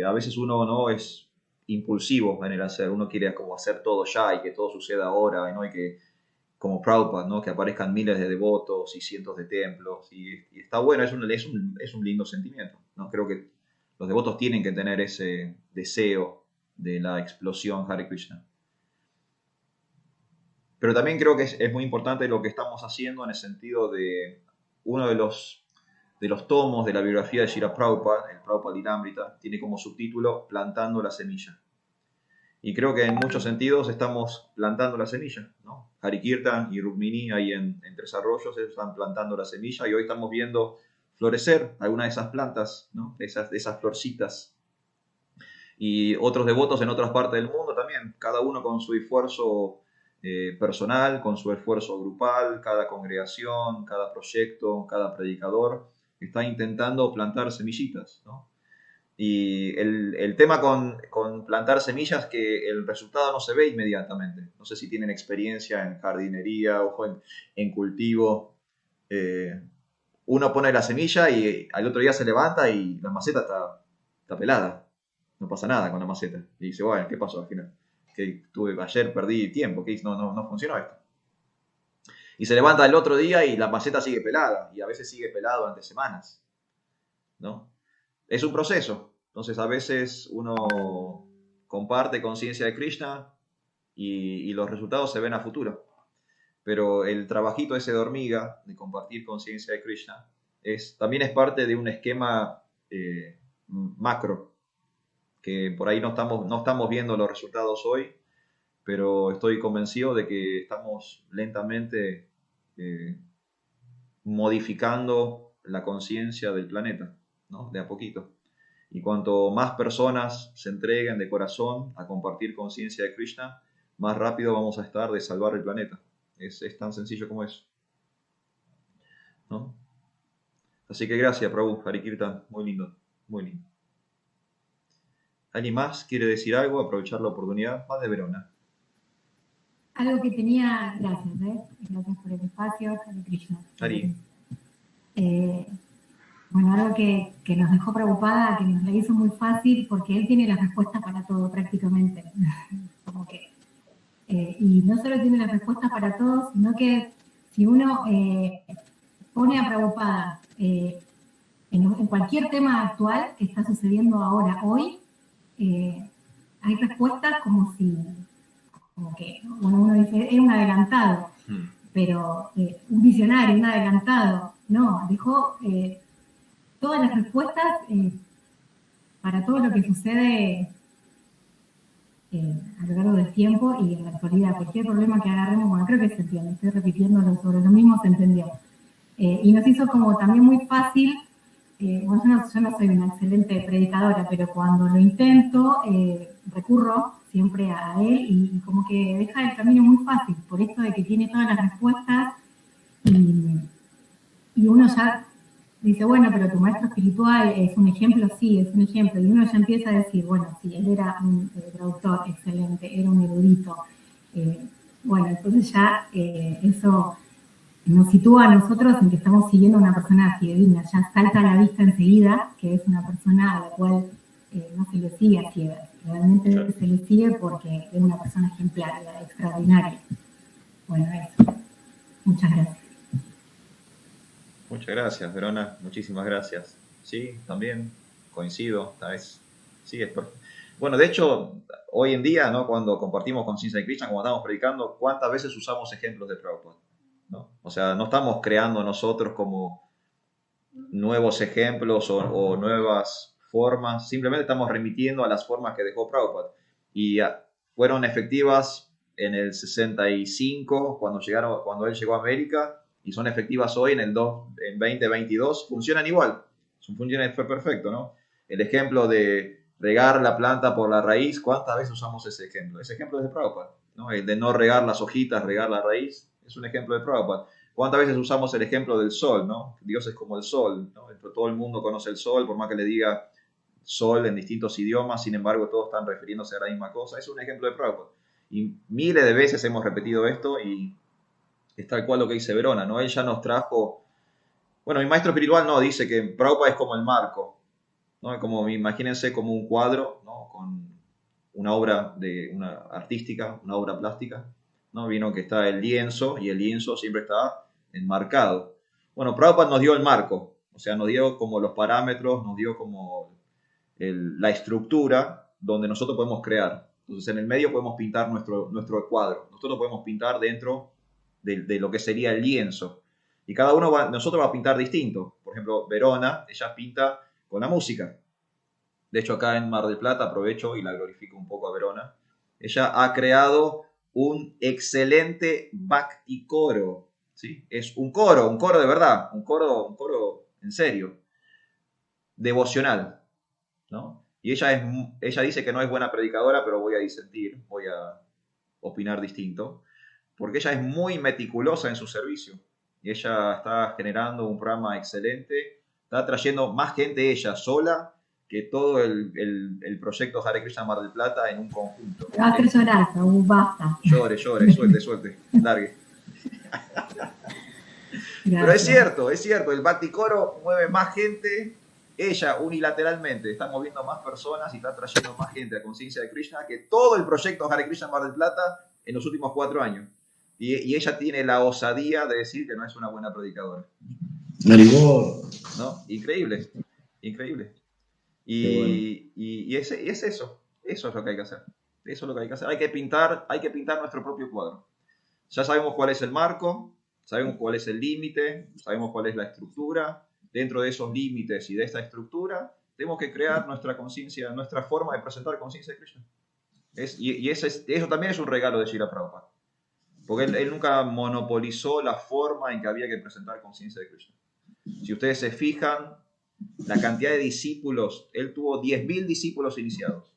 a veces uno no es impulsivo en el hacer, uno quiere como hacer todo ya y que todo suceda ahora, ¿no? Y que, como Prabhupada, ¿no? Que aparezcan miles de devotos y cientos de templos, y está bueno, es un lindo sentimiento, ¿no? Creo que los devotos tienen que tener ese deseo de la explosión Hare Krishna. Pero también creo que es muy importante lo que estamos haciendo en el sentido de uno de los tomos de la biografía de Srila Prabhupada, el Prabhupada Lilamrita, tiene como subtítulo Plantando la semilla. Y creo que en muchos sentidos estamos plantando la semilla, ¿no? Hari Kirtan y Rukmini ahí en Tres Arroyos están plantando la semilla y hoy estamos viendo florecer algunas de esas plantas, ¿no? De esas florcitas. Y otros devotos en otras partes del mundo también, cada uno con su esfuerzo personal, con su esfuerzo grupal, cada congregación, cada proyecto, cada predicador está intentando plantar semillitas, ¿no? Y el tema con plantar semillas es que el resultado no se ve inmediatamente. No sé si tienen experiencia en jardinería o en cultivo. Uno pone la semilla y al otro día se levanta y la maceta está pelada. No pasa nada con la maceta. Y dice, bueno, ¿qué pasó al final? Que ayer perdí tiempo, que no funcionó esto. Y se levanta el otro día y la maceta sigue pelada. Y a veces sigue pelada durante semanas, ¿no? Es un proceso. Entonces a veces uno comparte conciencia de Krishna y los resultados se ven a futuro. Pero el trabajito ese de hormiga, de compartir conciencia de Krishna, también es parte de un esquema macro, que por ahí no estamos viendo los resultados hoy, pero estoy convencido de que estamos lentamente modificando la conciencia del planeta, ¿no? De a poquito. Y cuanto más personas se entreguen de corazón a compartir conciencia de Krishna, más rápido vamos a estar de salvar el planeta. Es tan sencillo como eso, ¿no? Así que gracias, Prabhu, Hari Kirtan, muy lindo, muy lindo. ¿Alguien más quiere decir algo? Aprovechar la oportunidad. Más de Verona. Algo que tenía, gracias por el espacio, Hare Krishna. Hari. bueno, algo que nos dejó preocupada, que nos la hizo muy fácil, porque él tiene las respuestas para todo prácticamente. Como que, y no solo tiene las respuestas para todo, sino que si uno pone a Prabhupada en cualquier tema actual que está sucediendo ahora, hoy, hay respuestas como que, bueno, uno dice, es un adelantado, pero un visionario, un adelantado, no, dejó todas las respuestas para todo lo que sucede a lo largo del tiempo y en la actualidad. Cualquier problema que agarremos, bueno, creo que se entiende, estoy repitiéndolo sobre lo mismo, se entendió. Y nos hizo como también muy fácil, bueno, yo no soy una excelente predicadora, pero cuando lo intento, recurro siempre a él y como que deja el camino muy fácil, por esto de que tiene todas las respuestas y uno ya dice, bueno, pero tu maestro espiritual es un ejemplo, sí, es un ejemplo. Y uno ya empieza a decir, bueno, sí, él era un traductor excelente, era un erudito. Bueno, entonces ya eso nos sitúa a nosotros en que estamos siguiendo a una persona fidedigna. Ya salta a la vista enseguida que es una persona a la cual no se le sigue a ciegas. Realmente se le sigue porque es una persona ejemplar, extraordinaria. Bueno, eso. Muchas gracias. Muchas gracias, Verona. Muchísimas gracias. Sí, también coincido. Sí, bueno, de hecho, hoy en día, ¿no? Cuando compartimos Conciencia de Krishna, como estamos predicando, ¿cuántas veces usamos ejemplos de Prabhupada? ¿No? O sea, no estamos creando nosotros como nuevos ejemplos o nuevas formas, simplemente estamos remitiendo a las formas que dejó Prabhupada. Y fueron efectivas en el 65, cuando él llegó a América, y son efectivas hoy en 2022, funcionan igual. Fue perfecto, ¿no? El ejemplo de regar la planta por la raíz, ¿cuántas veces usamos ese ejemplo? Ese ejemplo es de Prabhupada, ¿no? El de no regar las hojitas, regar la raíz, es un ejemplo de Prabhupada. ¿Cuántas veces usamos el ejemplo del sol, ¿no? Dios es como el sol, ¿no? Todo el mundo conoce el sol, por más que le diga sol en distintos idiomas, sin embargo todos están refiriéndose a la misma cosa. Es un ejemplo de Prabhupada. Y miles de veces hemos repetido esto y es tal cual lo que dice Verona, ¿no? Él ya nos trajo... Bueno, mi maestro espiritual no, dice que Prabhupada es como el marco, ¿no? Imagínense como un cuadro, ¿no? Con una obra artística, una obra plástica, ¿no? Vino que está el lienzo y el lienzo siempre está enmarcado. Bueno, Prabhupada nos dio el marco, o sea, nos dio como los parámetros, nos dio como la estructura donde nosotros podemos crear. Entonces, en el medio podemos pintar nuestro cuadro. Nosotros podemos pintar dentro de lo que sería el lienzo. Y cada uno nosotros va a pintar distinto. Por ejemplo, Verona, ella pinta con la música. De hecho, acá en Mar del Plata, aprovecho y la glorifico un poco a Verona. Ella ha creado un excelente bhakti coro, ¿sí? Es un coro de verdad, un coro en serio, devocional, ¿no? Y ella dice que no es buena predicadora, pero voy a disentir, voy a opinar distinto, porque ella es muy meticulosa en su servicio. Y ella está generando un programa excelente, está trayendo más gente ella sola que todo el proyecto Hare Krishna Mar del Plata en un conjunto. Va a hacer llorar, basta. Llore, suelte, largue. Pero es cierto, el Bhakti Coro mueve más gente, ella unilateralmente está moviendo más personas y está trayendo más gente a Conciencia de Krishna que todo el proyecto Hare Krishna Mar del Plata en los últimos 4 años. Y ella tiene la osadía de decir que no es una buena predicadora. ¿No? Increíble. Y es eso. Eso es lo que hay que hacer. Hay que pintar nuestro propio cuadro. Ya sabemos cuál es el marco, sabemos cuál es el límite, sabemos cuál es la estructura. Dentro de esos límites y de esta estructura, tenemos que crear nuestra conciencia, nuestra forma de presentar conciencia de Krishna. Eso también es un regalo de Srila Prabhupada. Porque él nunca monopolizó la forma en que había que presentar conciencia de Krishna. Si ustedes se fijan, la cantidad de discípulos, él tuvo 10.000 discípulos iniciados.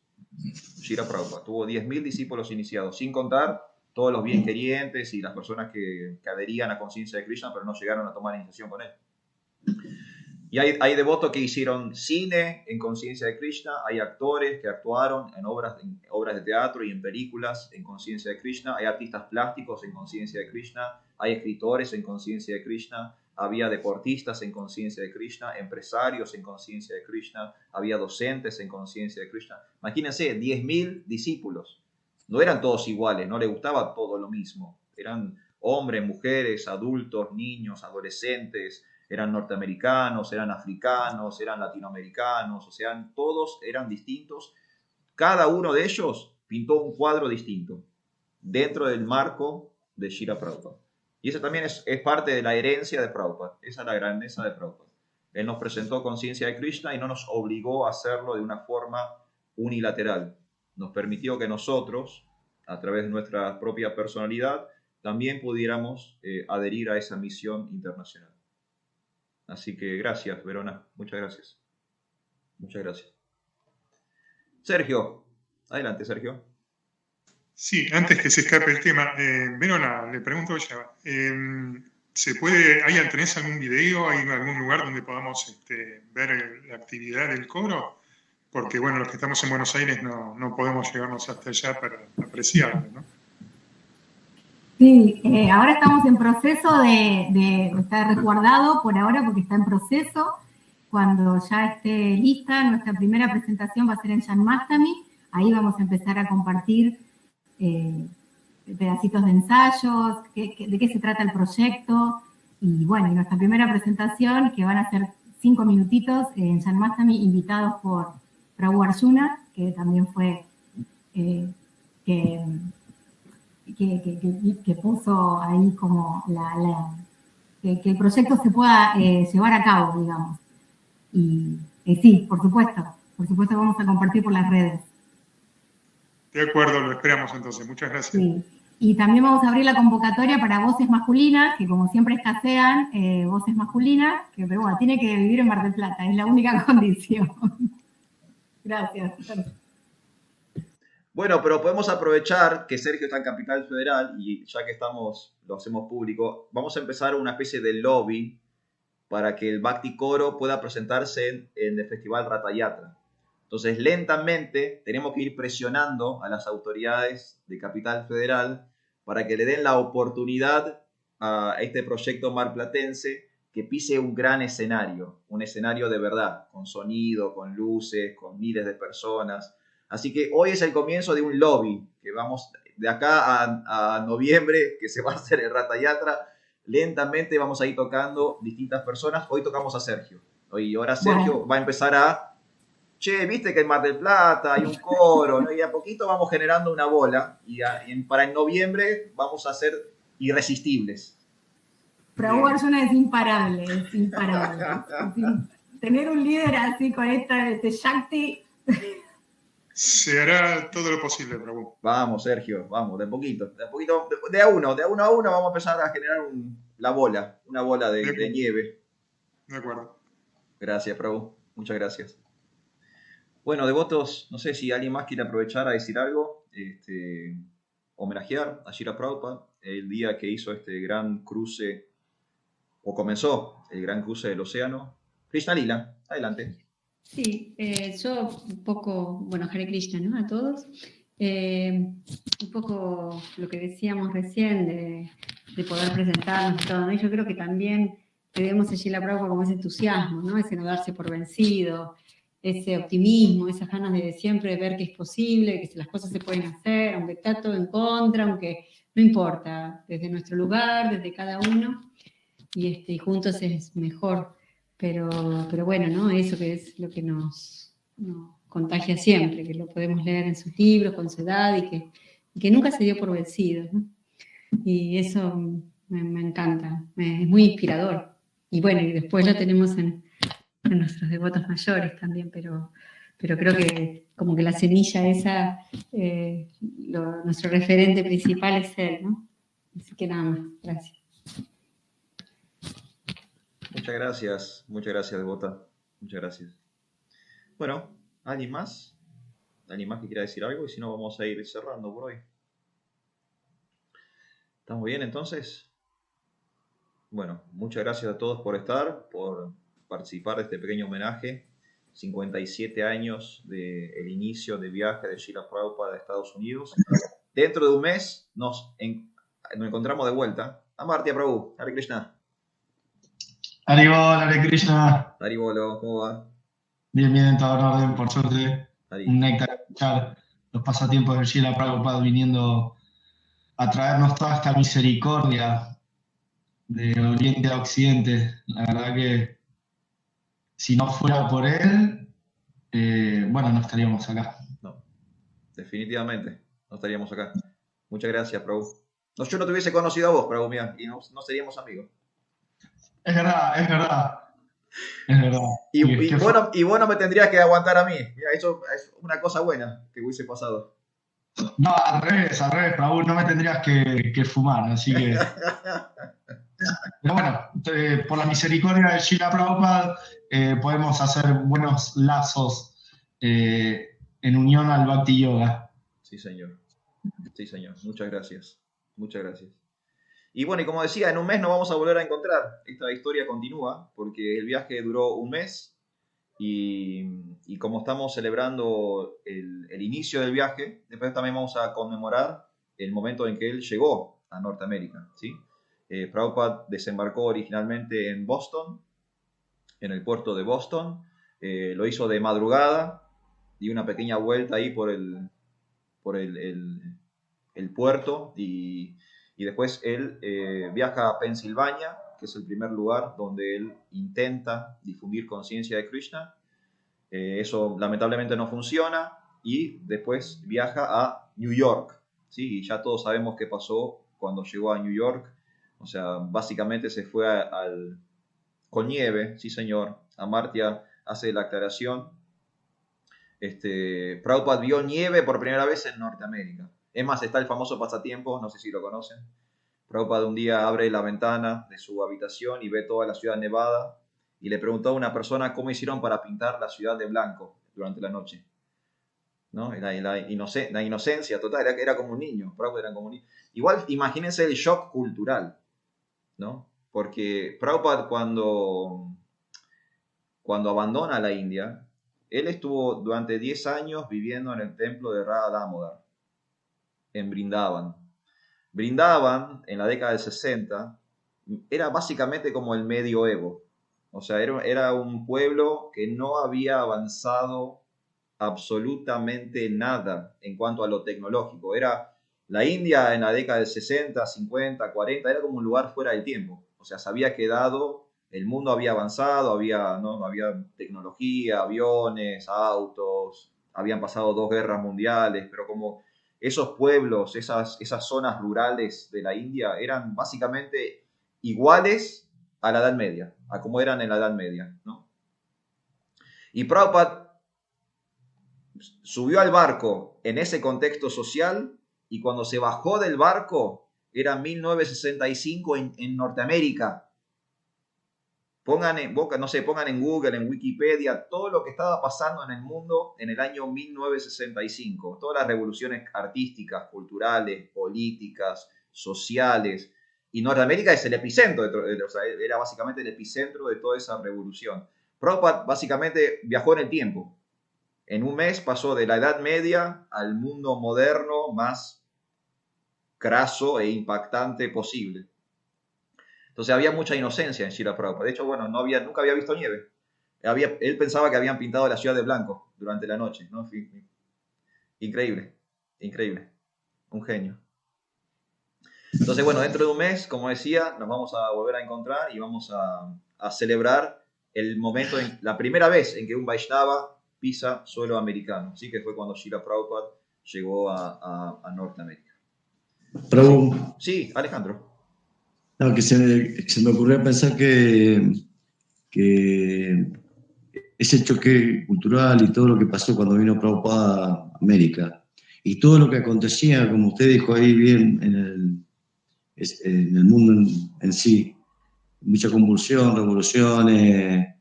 Srila Prabhupada tuvo 10.000 discípulos iniciados, sin contar todos los bien querientes y las personas que adherían a conciencia de Krishna, pero no llegaron a tomar iniciación con él. Y hay devotos que hicieron cine en conciencia de Krishna, hay actores que actuaron en obras de teatro y en películas en conciencia de Krishna, hay artistas plásticos en conciencia de Krishna, hay escritores en conciencia de Krishna, había deportistas en conciencia de Krishna, empresarios en conciencia de Krishna, había docentes en conciencia de Krishna. Imagínense, 10.000 discípulos. No eran todos iguales, no les gustaba todo lo mismo. Eran hombres, mujeres, adultos, niños, adolescentes, eran norteamericanos, eran africanos, eran latinoamericanos, o sea, todos eran distintos. Cada uno de ellos pintó un cuadro distinto dentro del marco de Srila Prabhupada. Y eso también es parte de la herencia de Prabhupada. Esa es la grandeza de Prabhupada. Él nos presentó conciencia de Krishna y no nos obligó a hacerlo de una forma unilateral. Nos permitió que nosotros, a través de nuestra propia personalidad, también pudiéramos adherir a esa misión internacional. Así que gracias, Verona. Muchas gracias. Muchas gracias. Sergio. Adelante, Sergio. Sí, antes que se escape el tema, Verona, le pregunto ya, ¿tenés algún video, hay algún lugar donde podamos ver la actividad del coro? Porque, bueno, los que estamos en Buenos Aires no podemos llegarnos hasta allá para apreciarlo, ¿no? Sí, ahora estamos en proceso está resguardado por ahora porque está en proceso. Cuando ya esté lista, nuestra primera presentación va a ser en Janmashtami. Ahí vamos a empezar a compartir pedacitos de ensayos, de qué se trata el proyecto. Y bueno, y nuestra primera presentación, que van a ser 5 minutitos en Janmashtami, invitados por Prabhu Arjuna, que también fue que puso ahí como que el proyecto se pueda llevar a cabo, digamos. Y sí, por supuesto vamos a compartir por las redes. De acuerdo, lo esperamos entonces. Muchas gracias. Sí. Y también vamos a abrir la convocatoria para voces masculinas, que como siempre escasean voces masculinas, pero bueno, tiene que vivir en Mar del Plata, es la única condición. Gracias. Bueno, pero podemos aprovechar que Sergio está en Capital Federal y ya que lo hacemos público, vamos a empezar una especie de lobby para que el Bhakti Coro pueda presentarse en el Festival Ratha Yatra. Entonces, lentamente tenemos que ir presionando a las autoridades de Capital Federal para que le den la oportunidad a este proyecto marplatense que pise un gran escenario, un escenario de verdad, con sonido, con luces, con miles de personas. Así que hoy es el comienzo de un lobby que vamos de acá a noviembre, que se va a hacer el Ratha Yatra. Lentamente vamos a ir tocando distintas personas. Hoy tocamos a Sergio. Y ahora Sergio va a empezar che, viste que en Mar del Plata hay un coro, ¿no? Y a poquito vamos generando una bola. Y para en noviembre vamos a ser irresistibles. Prabhu Arjuna es imparable, Tener un líder así con este Shakti. Se hará todo lo posible, Prabhu. Vamos, Sergio, vamos, de a poquito, de a uno a uno vamos a empezar a generar una bola de nieve. De acuerdo. Gracias, Prabhu, muchas gracias. Bueno, devotos, no sé si alguien más quiere aprovechar a decir algo, homenajear a Srila Prabhupada, el día que hizo este gran cruce, o comenzó el gran cruce del océano. Krishna Lila, adelante. Sí, yo un poco, bueno, Hare Krishna, ¿no? A todos. Un poco lo que decíamos recién de poder presentarnos y todo, ¿no? Y yo creo que también debemos a Srila Prabhupada como ese entusiasmo, ¿no? Ese no darse por vencido, ese optimismo, esas ganas de siempre ver que es posible, que las cosas se pueden hacer, aunque está todo en contra, aunque no importa, desde nuestro lugar, desde cada uno, y juntos es mejor. Pero bueno, ¿no? Eso que es lo que nos contagia siempre, que lo podemos leer en sus libros con su edad y que nunca se dio por vencido, ¿no? Y eso me encanta, es muy inspirador. Y bueno, y después lo tenemos en nuestros devotos mayores también, pero creo que como que la semilla esa, nuestro referente principal es él, ¿no? Así que nada más, gracias. Muchas gracias, devota. Muchas gracias. Bueno, ¿alguien más? ¿Alguien más que quiera decir algo? Y si no, vamos a ir cerrando por hoy. ¿Estamos bien entonces? Bueno, muchas gracias a todos por participar de este pequeño homenaje. 57 años del inicio del viaje de Srila Prabhupada a Estados Unidos. Dentro de un mes nos encontramos de vuelta. Amartya Prabhu, Hare Krishna. Haribol, Hare Krishna. Haribolo, ¿cómo va? Bien, todo en orden, por suerte. Hari. Un néctar escuchar los pasatiempos de Srila Prabhupada viniendo a traernos toda esta misericordia de Oriente a Occidente. La verdad que si no fuera por él, no estaríamos acá. No, definitivamente no estaríamos acá. Muchas gracias, Prabhu. No, yo no te hubiese conocido a vos, Prabhu, mía, y no seríamos amigos. Es verdad. Y vos no me tendrías que aguantar a mí. Mira, eso es una cosa buena que hubiese pasado. No, al revés, Prabhu, no me tendrías que fumar, así que... Pero bueno, por la misericordia de Srila Prabhupada podemos hacer buenos lazos en unión al Bhakti Yoga. Sí, señor. Muchas gracias. Y bueno, y como decía, en un mes nos vamos a volver a encontrar. Esta historia continúa porque el viaje duró un mes y como estamos celebrando el inicio del viaje, después también vamos a conmemorar el momento en que él llegó a Norteamérica, ¿sí? Prabhupada desembarcó originalmente en Boston, en el puerto de Boston. Lo hizo de madrugada, dio una pequeña vuelta ahí por el puerto y después él viaja a Pensilvania, que es el primer lugar donde él intenta difundir conciencia de Krishna. Eso lamentablemente no funciona y después viaja a New York, ¿sí? Y ya todos sabemos qué pasó cuando llegó a New York. O sea, básicamente se fue con nieve, sí señor. Amartya hace la aclaración. Prabhupada vio nieve por primera vez en Norteamérica. Es más, está el famoso pasatiempo, no sé si lo conocen. Prabhupada un día abre la ventana de su habitación y ve toda la ciudad nevada y le preguntó a una persona cómo hicieron para pintar la ciudad de blanco durante la noche. ¿No? La inocencia total, era como un niño. Prabhupada era como un niño. Igual, imagínense el shock cultural, ¿no? Porque Prabhupada cuando abandona la India, él estuvo durante 10 años viviendo en el templo de Radha Damodar, en Brindavan. Brindavan, en la década del 60, era básicamente como el medioevo. O sea, era un pueblo que no había avanzado absolutamente nada en cuanto a lo tecnológico. Era la India en la década del 60, 50, 40, era como un lugar fuera del tiempo. O sea, se había quedado, el mundo había avanzado, había tecnología, aviones, autos, habían pasado 2 guerras mundiales, pero como esos pueblos, esas zonas rurales de la India eran básicamente iguales a la Edad Media, a como eran en la Edad Media, ¿no? Y Prabhupada subió al barco en ese contexto social y cuando se bajó del barco era 1965 en Norteamérica. Pongan en Google, en Wikipedia, todo lo que estaba pasando en el mundo en el año 1965. Todas las revoluciones artísticas, culturales, políticas, sociales. Y Norteamérica es el epicentro, era básicamente el epicentro de toda esa revolución. Prabhupada básicamente viajó en el tiempo. En un mes pasó de la Edad Media al mundo moderno más craso e impactante posible. Entonces había mucha inocencia en Srila Prabhupada. De hecho, nunca había visto nieve. Él pensaba que habían pintado la ciudad de blanco durante la noche, ¿no? Increíble. Un genio. Entonces, dentro de un mes, como decía, nos vamos a volver a encontrar y vamos a celebrar el momento, la primera vez en que un Vaishnava pisa suelo americano. ¿Sí? Que fue cuando Srila Prabhupada llegó a Norteamérica. Prabhu. Sí, Alejandro. No, que se me ocurrió pensar que ese choque cultural y todo lo que pasó cuando vino Prabhupada a América y todo lo que acontecía, como usted dijo ahí bien, en el mundo en sí, mucha convulsión, revoluciones,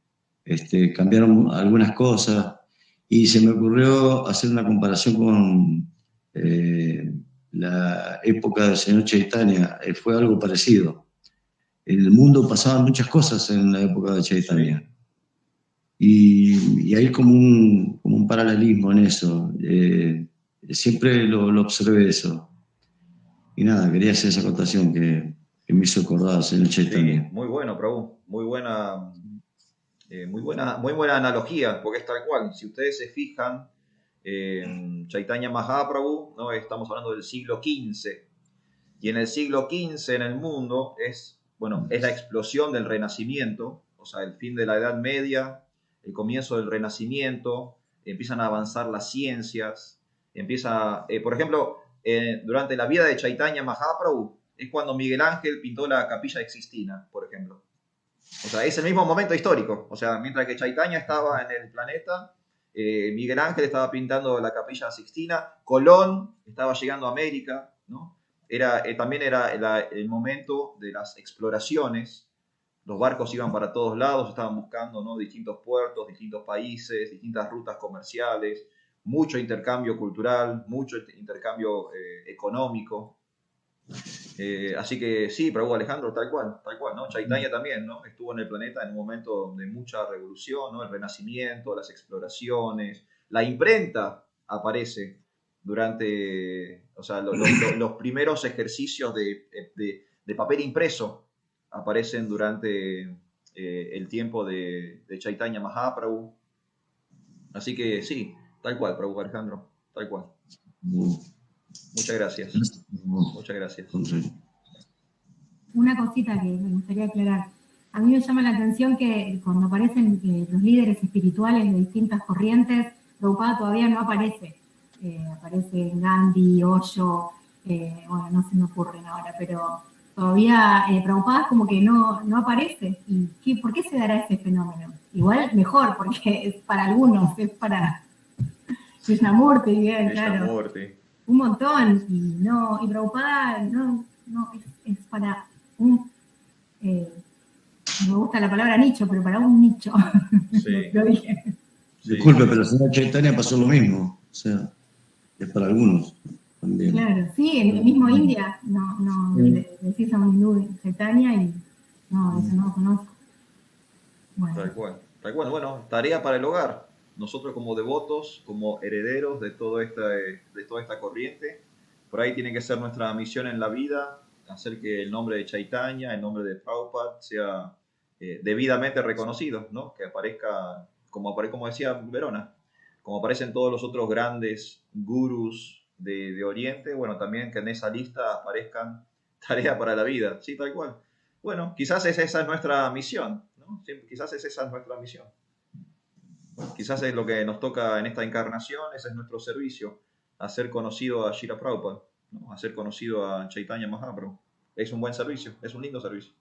cambiaron algunas cosas y se me ocurrió hacer una comparación con la época del señor Chaitanya. Fue algo parecido. En el mundo pasaban muchas cosas en la época de Chaitanya. Y hay como un paralelismo en eso. Siempre lo observé eso. Y nada, quería hacer esa acotación que que me hizo acordar, Señor Chaitanya. Sí, muy bueno, Prabhu. Muy buena analogía, porque es tal cual. Si ustedes se fijan, Chaitanya Mahaprabhu, ¿no? Estamos hablando del siglo XV. Y en el siglo XV en el mundo es la explosión del Renacimiento, o sea, el fin de la Edad Media, el comienzo del Renacimiento, empiezan a avanzar las ciencias, por ejemplo, durante la vida de Chaitanya Mahaprabhu, es cuando Miguel Ángel pintó la Capilla de Sixtina, por ejemplo. O sea, es el mismo momento histórico. O sea, mientras que Chaitanya estaba en el planeta, Miguel Ángel estaba pintando la Capilla Sixtina, Colón estaba llegando a América, ¿no? También era el momento de las exploraciones. Los barcos iban para todos lados, estaban buscando, ¿no? Distintos puertos, distintos países, distintas rutas comerciales, mucho intercambio cultural, mucho intercambio económico. Así que sí, Prabhu Alejandro, tal cual, ¿no? Chaitanya también, ¿no? Estuvo en el planeta en un momento de mucha revolución, ¿no? El renacimiento, las exploraciones, la imprenta aparece durante, o sea, los primeros ejercicios de papel impreso aparecen durante el tiempo de Chaitanya Mahaprabhu. Así que sí, tal cual, Prabhu Alejandro, tal cual. Muchas gracias. Muchas gracias. Una cosita que me gustaría aclarar. A mí me llama la atención que cuando aparecen los líderes espirituales de distintas corrientes, Prabhupada todavía no aparece. Aparece Gandhi, Osho, bueno, no se me ocurren ahora, pero todavía Prabhupada es como que no aparece. ¿Y por qué se dará ese fenómeno? Igual mejor, porque es para algunos, es para Krishnamurti, bien, claro. Un montón, y Prabhupada no es para un, me gusta la palabra nicho, pero para un nicho. Sí. Lo dije. Disculpe, pero el señor Chaitanya pasó lo mismo, o sea, es para algunos también. Claro, sí, en el mismo India, no decís a un hindú Chaitanya y no, eso no lo conozco. Bueno. Tal cual. Bueno, tarea para el hogar. Nosotros como devotos, como herederos de toda esta corriente, por ahí tiene que ser nuestra misión en la vida, hacer que el nombre de Chaitanya, el nombre de Prabhupada sea debidamente reconocido, ¿no? Que aparezca, como decía Verona, como aparecen todos los otros grandes gurús de Oriente, bueno, también que en esa lista aparezcan tarea para la vida, sí, tal cual. Bueno, quizás esa es nuestra misión, ¿no? Quizás esa es nuestra misión. Quizás es lo que nos toca en esta encarnación, ese es nuestro servicio, hacer conocido a Srila Prabhupada, ¿no? Hacer conocido a Chaitanya Mahaprabhu. Es un buen servicio, es un lindo servicio.